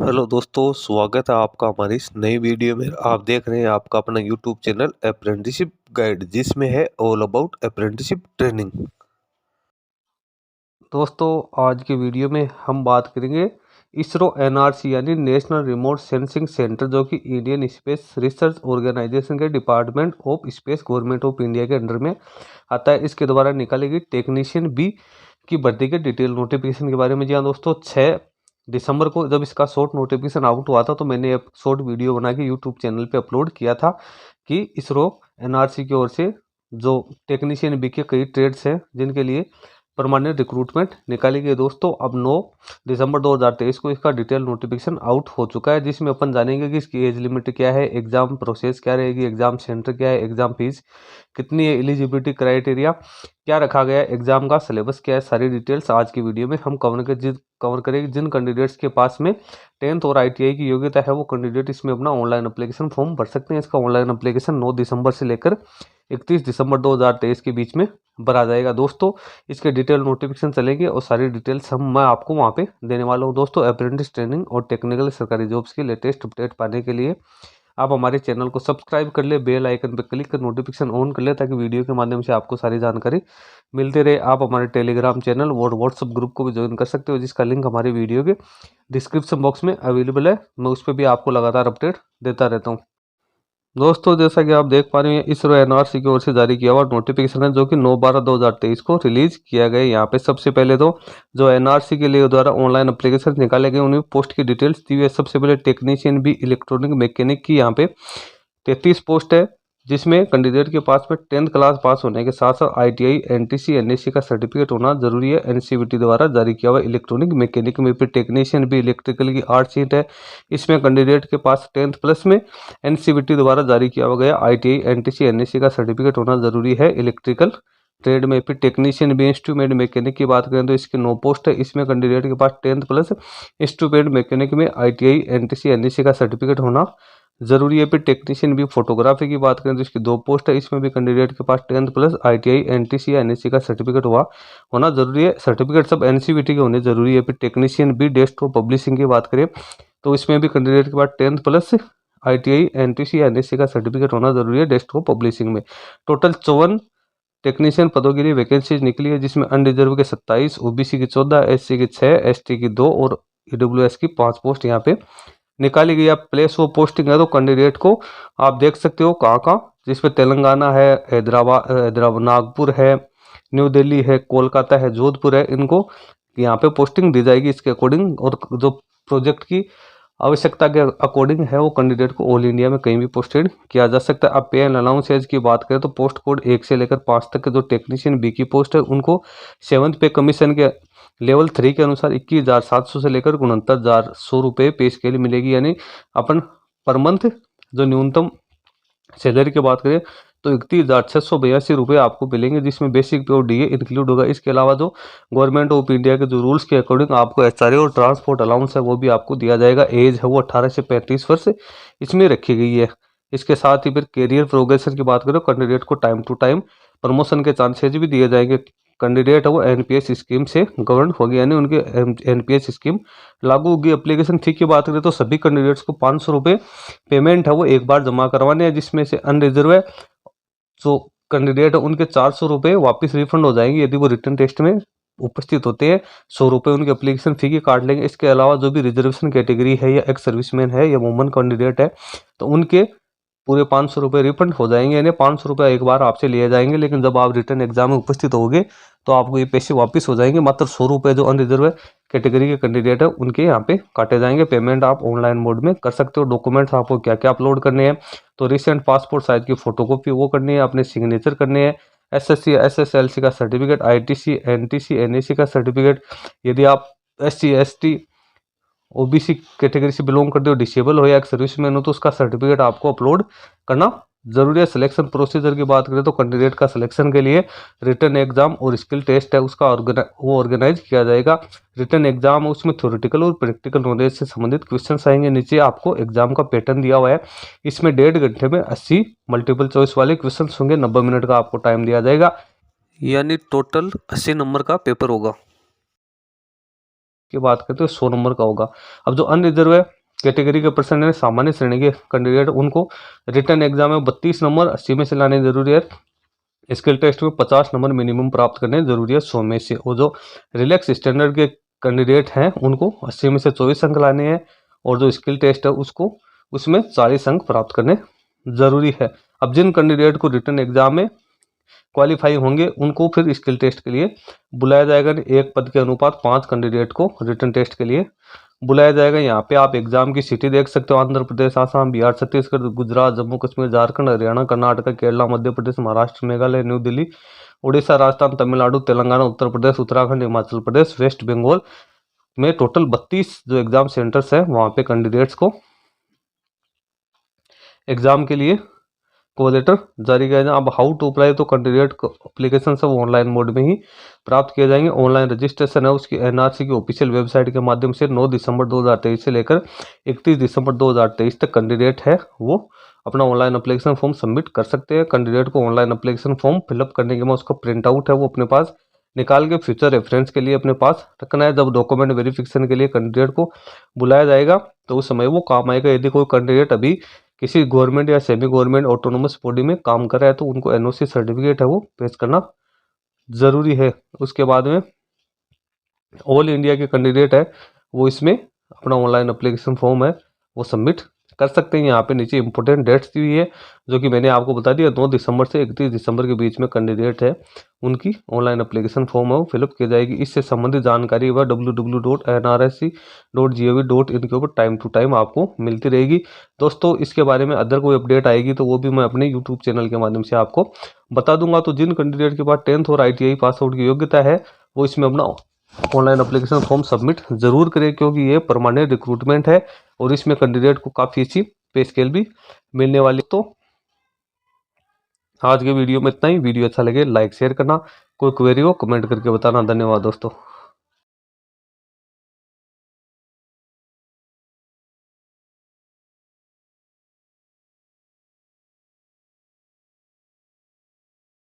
Hello दोस्तों, स्वागत है आपका हमारी इस नई वीडियो में। आप देख रहे हैं आपका अपना यूट्यूब चैनल अप्रेंटिसशिप गाइड, जिसमें है ऑल अबाउट अप्रेंटिसशिप ट्रेनिंग। दोस्तों, आज की वीडियो में हम बात करेंगे इसरो एनआरसी यानी नेशनल रिमोट सेंसिंग सेंटर, जो कि इंडियन स्पेस रिसर्च ऑर्गेनाइजेशन के department of space government of India के अंडर में आता है। इसके द्वारा निकाली गई टेक्नीशियन बी की भर्ती के डिटेल नोटिफिकेशन के बारे में। जी हाँ दोस्तों, 6 दिसंबर को जब इसका शॉर्ट नोटिफिकेशन आउट हुआ था, तो मैंने एक शॉर्ट वीडियो बना के यूट्यूब चैनल पे अपलोड किया था कि इसरो एनआरसी की ओर से जो टेक्नीशियन बी के कई ट्रेड्स हैं जिनके लिए परमानेंट रिक्रूटमेंट निकाली गई। दोस्तों, अब 9 दिसंबर 2023 को इसका डिटेल नोटिफिकेशन आउट हो चुका है, जिसमें अपन जानेंगे कि इसकी एज लिमिट क्या है, एग्जाम प्रोसेस क्या रहेगी, एग्जाम सेंटर क्या है, एग्जाम फीस कितनी है, एलिजिबिलिटी क्राइटेरिया क्या रखा गया है, एग्जाम का सिलेबस क्या है। सारी डिटेल्स आज की वीडियो में हम कवर करेंगे। जिन कैंडिडेट्स के पास में 10th और ITI की योग्यता है, वो कैंडिडेट इसमें अपना ऑनलाइन एप्लीकेशन फॉर्म भर सकते हैं। इसका ऑनलाइन एप्लीकेशन 9 दिसंबर से लेकर 31 दिसंबर 2023 के बीच में भरा जाएगा। दोस्तों, इसके डिटेल नोटिफिकेशन चलेंगे और सारी डिटेल्स मैं आपको वहाँ पे देने वाला हूँ। दोस्तों, अप्रेंटिस ट्रेनिंग और टेक्निकल सरकारी जॉब्स की लेटेस्ट अपडेट पाने के लिए आप हमारे चैनल को सब्सक्राइब कर ले, बेल आइकन पर क्लिक कर नोटिफिकेशन ऑन कर ले, ताकि वीडियो के माध्यम से आपको सारी जानकारी मिलती रहे। आप हमारे टेलीग्राम चैनल और व्हाट्सएप ग्रुप को भी ज्वाइन कर सकते हो, जिसका लिंक हमारे वीडियो के डिस्क्रिप्शन बॉक्स में अवेलेबल है। मैं उस पर भी आपको लगातार अपडेट देता रहता हूँ। दोस्तों, जैसा कि आप देख पा रहे हैं, इसरो एनआरसी की ओर से जारी किया हुआ नोटिफिकेशन है, जो कि 9/12/2023 को रिलीज किया गया है। यहाँ पे सबसे पहले तो जो एनआरसी के लिए द्वारा ऑनलाइन एप्लीकेशन निकाले गए, उन्हें पोस्ट की डिटेल्स दी हुई है। सबसे पहले टेक्नीशियन भी इलेक्ट्रॉनिक मैकेनिक की यहाँ पे 33 पोस्ट है, जिसमें कैंडिडेट के पास में 10th क्लास पास होने के साथ साथ ITI NTC NSC का सर्टिफिकेट होना जरूरी है। NCVT द्वारा जारी किया हुआ इलेक्ट्रॉनिक मैकेनिक में फिर टेक्नीशियन भी इलेक्ट्रिकल की 8 सीट है। इसमें कैंडिडेट के पास 10th प्लस में NCVT द्वारा जारी किया गया ITI NTC NSC का सर्टिफिकेट होना जरूरी है इलेक्ट्रिकल ट्रेड में। फिर टेक्नीशियन भी इंस्ट्रूमेंट मैकेनिक की बात करें तो इसकी 9 पोस्ट है। इसमें कैंडिडेट के पास 10th प्लस इंस्ट्रूमेंट मैकेनिक में ITI NTC NSC का सर्टिफिकेट होना जरूरी है। फिर टेक्नीशियन भी फोटोग्राफी की बात करें तो इसकी 2 पोस्ट है। इसमें भी कैंडिडेट के पास 10th प्लस ITI NTC या NSC का सर्टिफिकेट होना जरूरी है। सर्टिफिकेट सब NCVT के होने जरूरी है। फिर टेक्नीशियन भी डेस्कटॉप पब्लिशिंग की बात करें तो इसमें भी कैंडिडेट के पास 10th प्लस ITI NTC या NSC का सर्टिफिकेट होना जरूरी है डेस्कटॉप पब्लिशिंग में। टोटल 54 टेक्नीशियन पदों के लिए वैकेंसीज निकली है, जिसमें अनरिजर्व के 27, OBC की 14, SC की 6, ST की 2 और EWS की 5 पोस्ट यहाँ पे निकाली गई। आप प्लेस ऑफ पोस्टिंग है तो कैंडिडेट को आप देख सकते हो कहाँ कहाँ, जिसमें तेलंगाना है, हैदराबाद नागपुर है, न्यू दिल्ली है, कोलकाता है, जोधपुर है। इनको यहाँ पे पोस्टिंग दी जाएगी इसके अकॉर्डिंग, और जो प्रोजेक्ट की आवश्यकता के अकॉर्डिंग है वो कैंडिडेट को ऑल इंडिया में कहीं भी पोस्टेड किया जा सकता है। अब पे एंड अलाउंस एज की बात करें तो पोस्ट कोड 1 से लेकर 5 तक के जो टेक्नीशियन बी की पोस्ट है, उनको 7th पे कमीशन के लेवल 3 के अनुसार 21,700 से लेकर 69,100 रुपये पे स्केल मिलेगी। यानी अपन पर मंथ जो न्यूनतम सैलरी की बात करें तो 31,682 रुपये आपको मिलेंगे, जिसमें बेसिक पे और DA इंक्लूड होगा। इसके अलावा जो गवर्नमेंट ऑफ इंडिया के जो रूल्स के अकॉर्डिंग आपको HRA और ट्रांसपोर्ट अलाउंस है वो भी आपको दिया जाएगा। एज है वो 18 से 35 वर्ष इसमें रखी गई है। इसके साथ ही फिर कैरियर प्रोग्रेशन की बात करें, कैंडिडेट को टाइम टू टाइम प्रमोशन के चांसेज भी दिए जाएंगे। कैंडिडेट है वो NPS स्कीम से गवर्न होगी, यानी उनके NPS स्कीम लागू होगी। एप्लीकेशन फी की बात करें तो सभी कैंडिडेट्स को 500 रुपये पेमेंट है वो एक बार जमा करवाने हैं, जिसमें से अनरिजर्व है जो कैंडिडेट है उनके 400 रुपये वापिस रिफंड हो जाएंगे यदि वो रिटर्न टेस्ट में उपस्थित होते हैं। 100 रुपये उनके एप्लीकेशन फी के काट लेंगे। इसके अलावा जो भी रिजर्वेशन कैटेगरी है या एक्स सर्विसमैन है या वुमन कैंडिडेट है, तो उनके पूरे 500 रुपये रिफंड हो जाएंगे। यानी 500 रुपये एक बार आपसे लिए जाएंगे, लेकिन जब आप रिटर्न एग्जाम में उपस्थित होगे तो आपको ये पैसे वापस हो जाएंगे। मात्र 100 रुपये जो अनरिजर्व कैटेगरी के कैंडिडेट है उनके यहाँ पे काटे जाएंगे। पेमेंट आप ऑनलाइन मोड में कर सकते हो। डॉक्यूमेंट्स आपको क्या क्या अपलोड करने हैं, तो रिसेंट पासपोर्ट साइज की फोटोकॉपी वो करनी है, अपने सिग्नेचर करने हैं, SSC SSLC का सर्टिफिकेट, ITC NTC NAC का सर्टिफिकेट। यदि आप SC ST OBC कैटेगरी से बिलोंग करते हो, डिसेबल हो या एक सर्विसमैन हो, तो उसका सर्टिफिकेट आपको अपलोड करना जरूरी है। सिलेक्शन प्रोसीजर की बात करें तो कैंडिडेट का सिलेक्शन के लिए रिटर्न एग्जाम और स्किल टेस्ट है उसका वो ऑर्गेनाइज किया जाएगा। रिटर्न एग्जाम उसमें थ्योरेटिकल और प्रैक्टिकल नॉलेज से संबंधित क्वेश्चन आएंगे। नीचे आपको एग्जाम का पैटर्न दिया हुआ है। इसमें 1.5 घंटे में 80 मल्टीपल चॉइस वाले क्वेश्चन होंगे। 90 मिनट का आपको टाइम दिया जाएगा, यानी टोटल 80 नंबर का पेपर होगा। की बात करते हैं 100 नंबर का होगा। अब जो अनरिजर्व कैटेगरी के पर्सन है, सामान्य श्रेणी के कैंडिडेट, उनको रिटर्न एग्जाम में 32 नंबर 80 में से लाने जरूरी है। स्किल टेस्ट में 50 नंबर मिनिमम प्राप्त करने जरूरी है 100 में से। और जो रिलैक्स स्टैंडर्ड के कैंडिडेट हैं उनको 80 में से 24 अंक लाने हैं। और जो स्किल टेस्ट है उसको उसमें 40 अंक प्राप्त करने जरूरी है। अब जिन कैंडिडेट को रिटर्न एग्जाम में क्वालिफाई होंगे उनको फिर स्किल टेस्ट के लिए बुलाया जाएगा। एक पद के अनुपात 5 कैंडिडेट को रिटर्न टेस्ट के लिए बुलाया जाएगा। यहाँ पे आप एग्जाम की सिटी देख सकते हो, आंध्र प्रदेश, आसाम, बिहार, छत्तीसगढ़, गुजरात, जम्मू कश्मीर, झारखंड, हरियाणा, कर्नाटक, केरला, मध्य प्रदेश, महाराष्ट्र, मेघालय, न्यू दिल्ली, उड़ीसा, राजस्थान, तमिलनाडु, तेलंगाना, उत्तर प्रदेश, उत्तराखंड, हिमाचल प्रदेश, वेस्ट बंगाल में टोटल 32 जो एग्जाम सेंटर्स हैं वहाँ पे कैंडिडेट्स को एग्जाम के लिए कॉल लेटर जारी किया जाए। अब हाउ टू अप्लाई, तो कैंडिडेट को एप्लीकेशन सब ऑनलाइन मोड में ही प्राप्त किए जाएंगे। ऑनलाइन रजिस्ट्रेशन है उसकी एनआरसी की ऑफिशियल वेबसाइट के माध्यम से 9 दिसंबर 2023 से लेकर 31 दिसंबर 2023 तक कैंडिडेट है वो अपना ऑनलाइन एप्लीकेशन फॉर्म सबमिट कर सकते हैं। कैंडिडेट को ऑनलाइन एप्लीकेशन फॉर्म फिलअप करने के बाद उसका प्रिंट आउट है वो अपने पास निकाल के फ्यूचर रेफरेंस के लिए अपने पास रखना है। जब डॉक्यूमेंट वेरिफिकेशन के लिए कैंडिडेट को बुलाया जाएगा तो उस समय वो काम आएगा। यदि कोई कैंडिडेट अभी किसी गवर्नमेंट या सेमी गवर्नमेंट ऑटोनोमस बॉडी में काम कर रहा है तो उनको एनओसी सर्टिफिकेट है वो पेश करना जरूरी है। उसके बाद में ऑल इंडिया के कैंडिडेट है वो इसमें अपना ऑनलाइन एप्लीकेशन फॉर्म है वो सबमिट कर सकते हैं। यहाँ पे नीचे इंपॉर्टेंट डेट्स दी हुई है जो कि मैंने आपको बता दिया। 9 दिसंबर से 31 दिसंबर के बीच में कैंडिडेट है उनकी ऑनलाइन एप्लीकेशन फॉर्म है वो फिलअप की जाएगी। इससे संबंधित जानकारी वह www.nrsc.gov.in के ऊपर टाइम टू टाइम आपको मिलती रहेगी। दोस्तों इसके बारे में अदर कोई अपडेट आएगी तो वो भी मैं अपने यूट्यूब चैनल के माध्यम से आपको बता दूंगा। तो जिन कैंडिडेट के पास 10th और ITI पास आउट की योग्यता है वो इसमें अपना ऑनलाइन एप्लीकेशन फॉर्म सबमिट जरूर करें क्योंकि ये परमानेंट रिक्रूटमेंट है और इसमें कैंडिडेट को काफ़ी अच्छी पे स्केल भी मिलने वाली। तो आज के वीडियो में इतना ही। वीडियो अच्छा लगे लाइक शेयर करना, कोई क्वेरी हो कमेंट करके बताना। धन्यवाद दोस्तों।